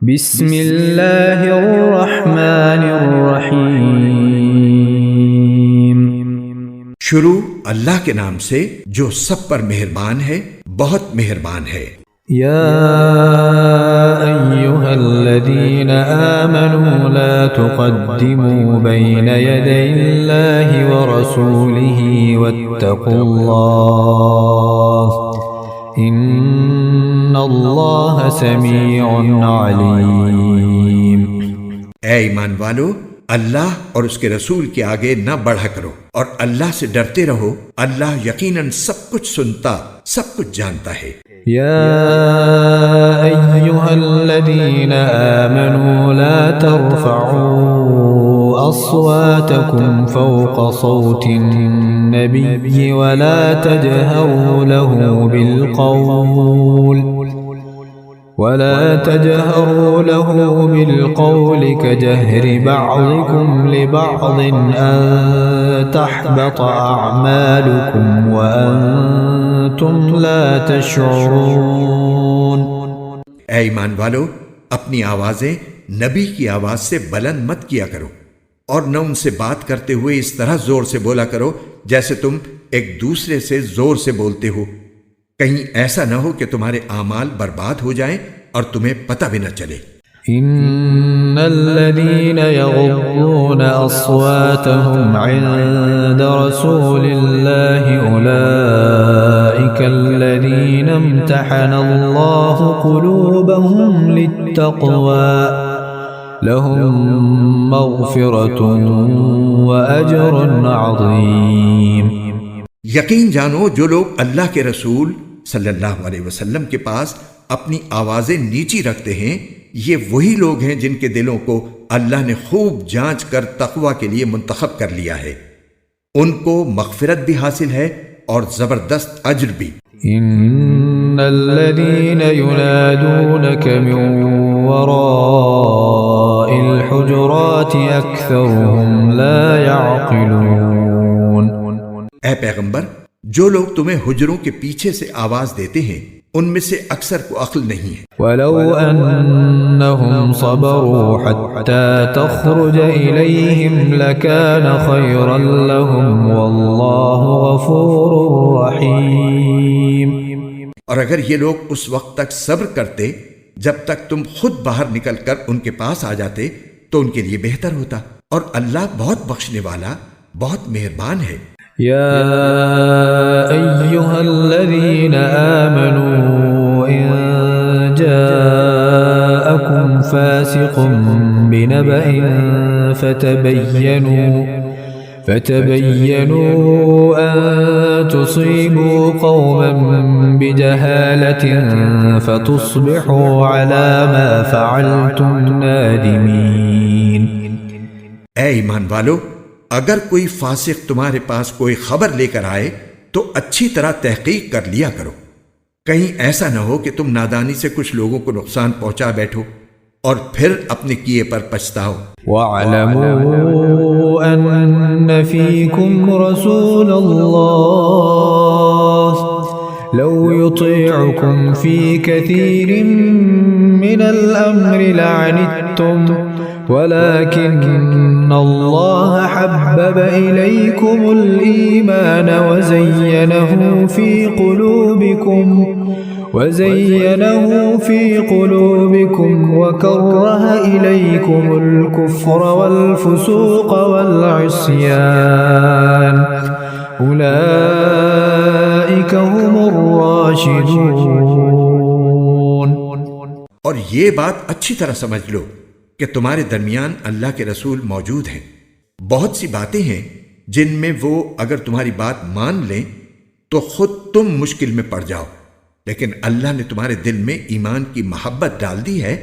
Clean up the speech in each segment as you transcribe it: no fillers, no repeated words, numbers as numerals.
बिस्मिल्लाहिर्रहमानिर्रहीम। शुरू अल्लाह के नाम से जो सब पर मेहरबान है, बहुत मेहरबान है। या अय्युहल्लज़ीना आमनू ला तुक़द्दिमू बैन यदैल्लाहि व रसूलिही वत्तक़ुल्लाह इन्नल्लाह समीउन अलीम। ऐ ईमान वालो, अल्लाह और उसके रसूल के आगे न बढ़ा करो और अल्लाह से डरते रहो। अल्लाह यकीनन सब कुछ सुनता, सब कुछ जानता है। या अय्युहल्लज़ीना आमनू ला तर्फ़अू अस्वातकुम फ़ौक़ सौतिन नबिय्यि व ला तजहरू लहू बिलक़ौल कजहरि बअज़िकुम लिबअज़ अन तहबत अअमालुकुम व अंतुम ला तशऊरून। ऐ ईमान वालो, अपनी आवाजें नबी की आवाज से बुलंद मत किया करो और न उनसे बात करते हुए इस तरह जोर से बोला करो जैसे तुम एक दूसरे से जोर से बोलते हो। कहीं ऐसा न हो कि तुम्हारे आमाल बर्बाद हो जाएं और तुम्हें पता भी न चले। इन्नल्लज़ीन यग़ुद्दून अस्वातहुम इन्द रसूलिल्लाहि उलाइकल्लज़ीना इम्तहनल्लाहु क़ुलूबहुम लित्तक़वा लहुम मग़फ़िरतुन व अज्रुन अज़ीम। यकीन जानो, जो लोग अल्लाह के रसूल सल्लल्लाहु अलैहि वसल्लम के पास अपनी आवाजें नीची रखते हैं, ये वही लोग हैं जिनके दिलों को अल्लाह ने खूब जांच कर तक़वा के लिए मुंतखब कर लिया है। उनको मग़फ़िरत भी हासिल है और जबरदस्त अज्र भी। इन्नल्लज़ीन युनादूनक मिन वराइल हुजुराति अक्सरुहुम ला यअक़िलून। ऐ पैगंबर, जो लोग तुम्हें हुजरों के पीछे से आवाज देते हैं, उनमें से अक्सर को अक्ल नहीं है। वलौ अन्नहुम सबरू हत्ता तख़रुज इलैहिम लकान खैरन लहुम वल्लाहु गफूरुर रहीम। और अगर ये लोग उस वक्त तक सब्र करते जब तक तुम खुद बाहर निकलकर उनके पास आ जाते तो उनके लिए बेहतर होता, और अल्लाह बहुत बख्शने वाला, बहुत मेहरबान है। या अय्युहल्लज़ीना आमनू इन जाअकुम फासिक़ुम बिनबअइन फ़तबय्यनू अन तुसीबू क़ौमन बिजहालतिन फ़तुस्बिहू अला मा फ़अल्तुम नादिमीन। ऐ ईमान वालो, अगर कोई फासिक तुम्हारे पास कोई खबर लेकर आए तो अच्छी तरह तहकीक कर लिया करो। कहीं ऐसा न हो कि तुम नादानी से कुछ लोगों को नुकसान पहुंचा बैठो और फिर अपने किए पर पछताओ। वअलमू अन्न फीकुम रसूलल्लाह लौ युतीउकुम फी कसीरिन मिनल अम्रि लअनित्तुम वलाकिन्नल्लाह हब्बब इलैकुमुल ईमान वज़य्यनहु फी क़ुलूबिकुम वकर्रह इलैकुमुल कुफ्र वल फुसूक़ वल इस्यान उलाइका हुमुर राशिदून। और ये बात अच्छी तरह समझ लो कि तुम्हारे दरमियान अल्लाह के रसूल मौजूद हैं। बहुत सी बातें हैं जिनमें वो अगर तुम्हारी बात मान लें तो खुद तुम मुश्किल में पड़ जाओ, लेकिन अल्लाह ने तुम्हारे दिल में ईमान की मोहब्बत डाल दी है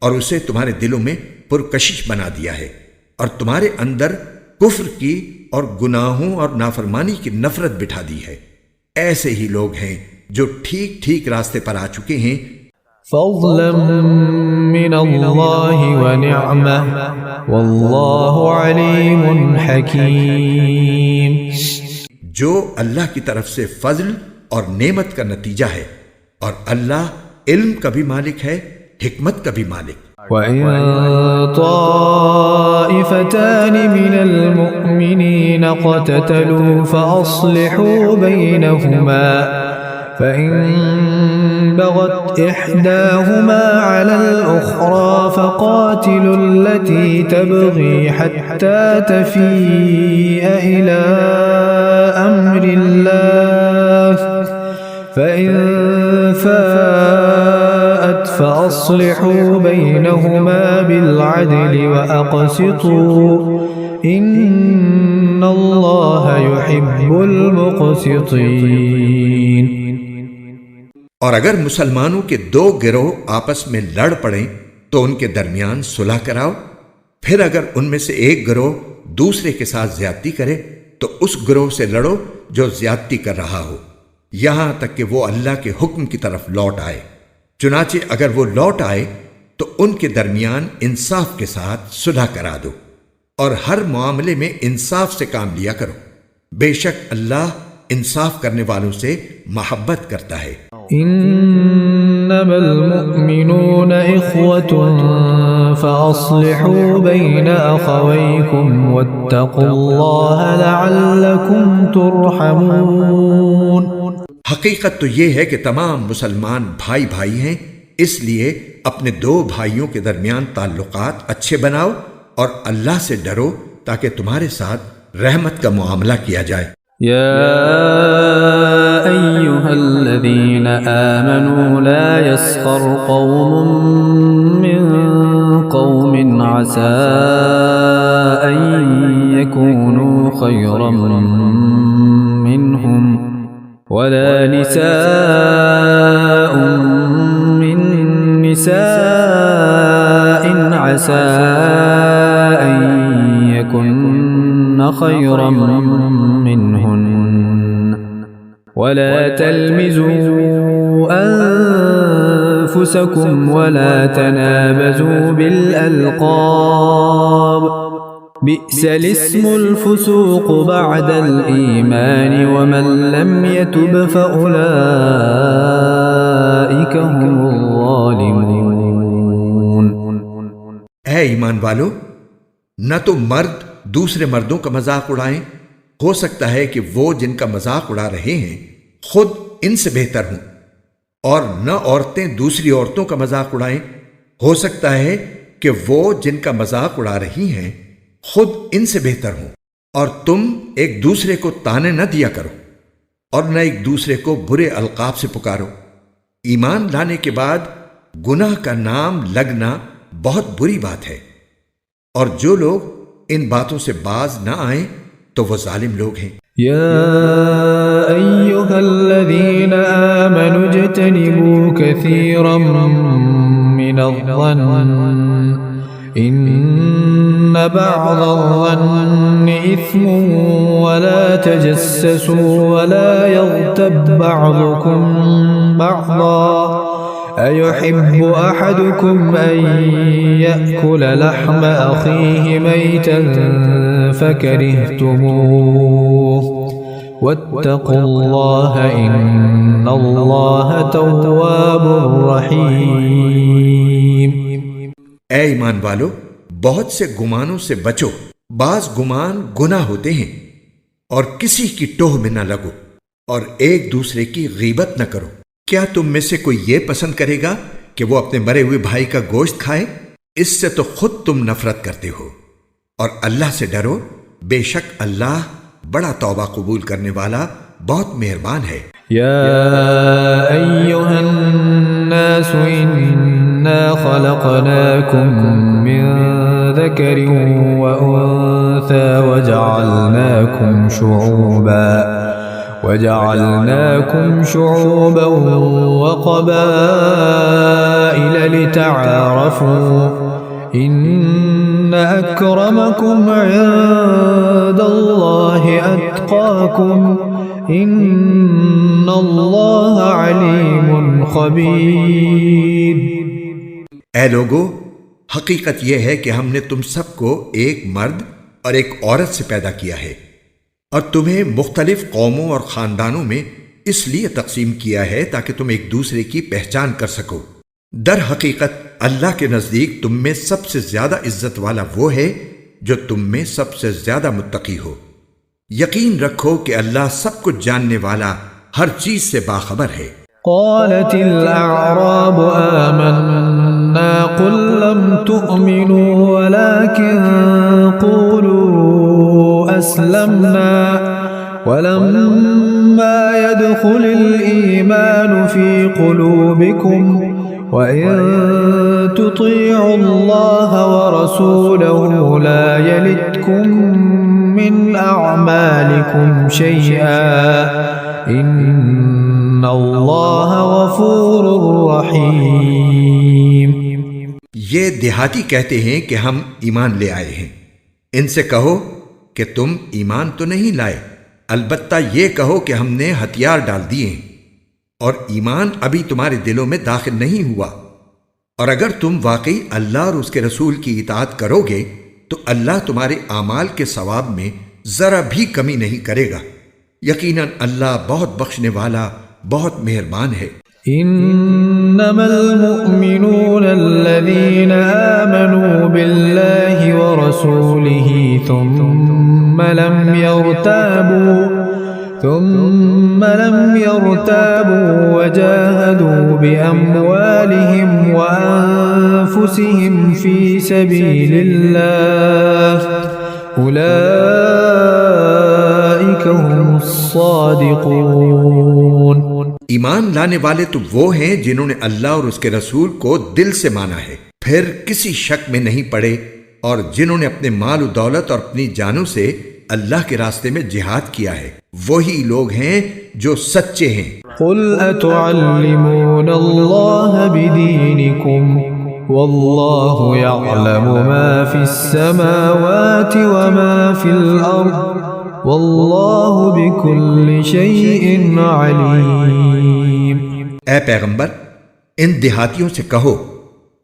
और उसे तुम्हारे दिलों में पुरकशिश बना दिया है और तुम्हारे अंदर कुफ्र की और गुनाहों और नाफरमानी की नफरत बिठा दी है। ऐसे ही लोग हैं जो ठीक ठीक रास्ते पर आ चुके हैं। फ़ज़लन मिनल्लाहि व निअमह वल्लाहु अलीमुन हकीम। जो अल्लाह की तरफ से फजल और नेमत का नतीजा है और अल्लाह इल्म का भी मालिक है, हिकमत का भी मालिक। وإن طائفتان من المؤمنين اقتتلوا فأصلحوا بينهما فإن بغت إحداهما على الأخرى فقاتلوا التي تبغي حتى تفيء إلى أمر الله فإن فاءت فأصلحوا بينهما بالعدل وأقسطوا إن الله يحب المقسطين। और अगर मुसलमानों के दो गिरोह आपस में लड़ पड़ें तो उनके दरमियान सुलह कराओ। फिर अगर उनमें से एक गिरोह दूसरे के साथ ज्यादती करे तो उस गिरोह से लड़ो जो ज्यादती कर रहा हो, यहां तक कि वो अल्लाह के हुक्म की तरफ लौट आए। चुनाचे अगर वो लौट आए तो उनके दरमियान इंसाफ के साथ सुलह करा दो और हर मामले में इंसाफ से काम लिया करो। बेशक अल्लाह इंसाफ करने वालों से मोहब्बत करता है। इन्नमल मुअमिनून इख्वतुन फअस्लिहू बैन अखवैकुम वत्तकुल्लाह लअल्लकुम तुरहमून। हकीकत तो यह है कि तमाम मुसलमान भाई भाई हैं, इसलिए अपने दो भाइयों के दरमियान ताल्लुकात अच्छे बनाओ और अल्लाह से डरो ताकि तुम्हारे साथ रहमत का मुआमला किया जाए। या अय्युहल्लज़ीन आमनू ला यस्खर कौमुम मिन कौमिन असा अन यकूनू खैरन मिनहुम वला निसाउन मिन निसाइन असा अन यकुन्न खैरन मिनहुन वला तल्मिजू अनफुसकुम वला तनाबजू बिल अलक़ाब बि'सल इस्मुल फुसूक़ बअदल ईमान वमन लम यतुब फ़उलाइका हुमुज़ ज़ालिमून। ऐ ईमान वालो, न तो मर्द दूसरे मर्दों का मजाक उड़ाएं, हो सकता है कि वो जिनका मजाक उड़ा रहे हैं खुद इनसे बेहतर हों, और न औरतें दूसरी औरतों का मजाक उड़ाएं, हो सकता है कि वो जिनका मजाक उड़ा रही हैं खुद इनसे बेहतर हों। और तुम एक दूसरे को ताने न दिया करो और न एक दूसरे को बुरे अलकाब से पुकारो। ईमान लाने के बाद गुनाह का नाम लगना बहुत बुरी बात है, और जो लोग इन बातों से बाज न आए तो वो जालिम लोग हैं। या अय्युहल्लज़ीन आमनू इज्तनिबू कसीरम मिनज़-ज़न्न इन्न बअज़-ज़न्नि इस्मुन वला तजस्ससू वला यग़्तब बअज़ुकुम बअज़ा अयुहिब्बु अहदुकुम अन यअकुल लहम अखीहि मैतन फकरिhtumuh वत्तकुल्लाह इन्नल्लाह तव्वाबुर रहीम। ऐ ईमान वालो, बहुत से गुमानों से बचो। बाज गुमान गुनाह होते हैं, और किसी की टोह में न लगो और एक दूसरे की गीबत न करो। क्या तुम में से कोई ये पसंद करेगा कि वो अपने मरे हुए भाई का गोश्त खाए? इससे तो खुद तुम नफरत करते हो। और अल्लाह से डरो, बेशक अल्लाह बड़ा तौबा कबूल करने वाला, बहुत मेहरबान है। या अय्युहन नास इन्ना खलक़नाकुम मिन ज़करिन व उन्सा वजअलनाकुम शुऊबा व क़बाइल लितआरफू इन्न अक्रमकुम इंदल्लाहि अत्क़ाकुम इन्नल्लाह अलीमुन ख़बीर। ऐ लोगो, हकीकत यह है कि हमने तुम सबको एक मर्द और एक औरत से पैदा किया है और तुम्हें मुख्तलिफ कौमों और खानदानों में इसलिए तकसीम किया है ताकि तुम एक दूसरे की पहचान कर सको। दर हकीकत अल्लाह के नजदीक तुम में सबसे ज्यादा इज्जत वाला वो है जो तुम में सबसे ज्यादा मुत्तकी हो। यकीन रखो कि अल्लाह सब कुछ जानने वाला, हर चीज से बाखबर है। قالتिल अअराब आमन्ना कुल लम तुअमिनू वलाकिन क़ूलू अस्लमना वलम्मा यदखुलिल ईमान फी क़ुलूबिकुम वइन तुतीअुल्लाह वरसूलहु ला यलिदकुम मिन अअमालिकुम शैआ इन्नल्लाह गफूरुर रहीम। ये देहाती कहते हैं कि हम ईमान ले आए हैं। इनसे कहो कि तुम ईमान तो नहीं लाए, अलबत्ता ये कहो कि हमने हथियार डाल दिए हैं और ईमान अभी तुम्हारे दिलों में दाखिल नहीं हुआ। और अगर तुम वाकई अल्लाह और उसके रसूल की इताअत करोगे तो अल्लाह तुम्हारे आमाल के सवाब में जरा भी कमी नहीं करेगा। यकीनन अल्लाह बहुत बख्शने वाला, बहुत मेहरबान है। इन्नमल मुअमिनून अल्लज़ीना आमनू बिल्लाहि व रसूलिही थुम्मा लम यर्ताबू वजाहदू बिअम्वालिहिम व अनफुसिहिम फी सबीलिल्लाह उलाइका हुमुस सादिकून। ईमान लाने वाले तो वो हैं जिन्होंने अल्लाह और उसके रसूल को दिल से माना है, फिर किसी शक में नहीं पड़े, और जिन्होंने अपने माल और दौलत और अपनी जानों से अल्लाह के रास्ते में जिहाद किया है, वही लोग हैं जो सच्चे हैं। कुल अतुअल्लिमूनल्लाह बिदीनिकुम वल्लाहु यअलमु मा फिस्समावाति व मा फिल अर्द वल्लाहु बिकुल्लि शैइन अलीम। ऐ पैगंबर, इन देहातियों से कहो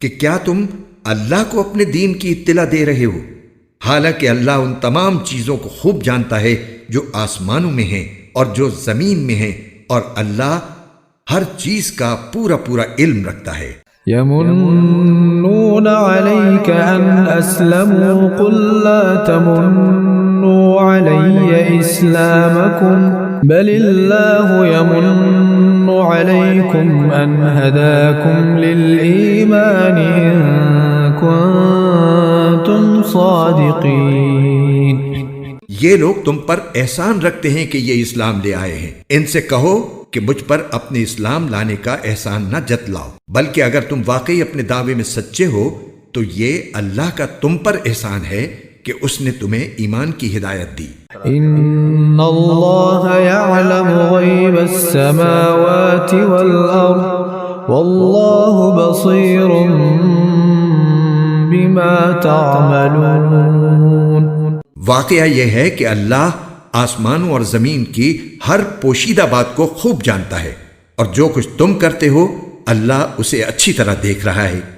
कि क्या तुम अल्लाह को अपने दीन की इत्तिला दे रहे हो, हालांकि अल्लाह उन तमाम चीजों को खूब जानता है जो आसमानों में हैं और जो जमीन में हैं, और अल्लाह हर चीज का पूरा पूरा इल्म रखता है। यमुन्नून अलैका अन अस्लमू कुल ला तमुन्नू अलैया इस्लामकुम बलिल्लाहु यमुन्नु अलैकुम अन हदाकुम लिल ईमान इन कुंतुम सादिकीन। ये लोग तुम पर एहसान रखते हैं कि ये इस्लाम ले आए हैं। इनसे कहो कि मुझ पर अपने इस्लाम लाने का एहसान न जतलाओ, बल्कि अगर तुम वाकई अपने दावे में सच्चे हो तो ये अल्लाह का तुम पर एहसान है कि उसने तुम्हें ईमान की हिदायत दी। इन्नल्लाह यअलमु गैबस समावाति वल अर्द वल्लाहु बसीरुम बिमा तअमलून। वाकया यह है कि अल्लाह आसमानों और जमीन की हर पोशीदा बात को खूब जानता है, और जो कुछ तुम करते हो अल्लाह उसे अच्छी तरह देख रहा है।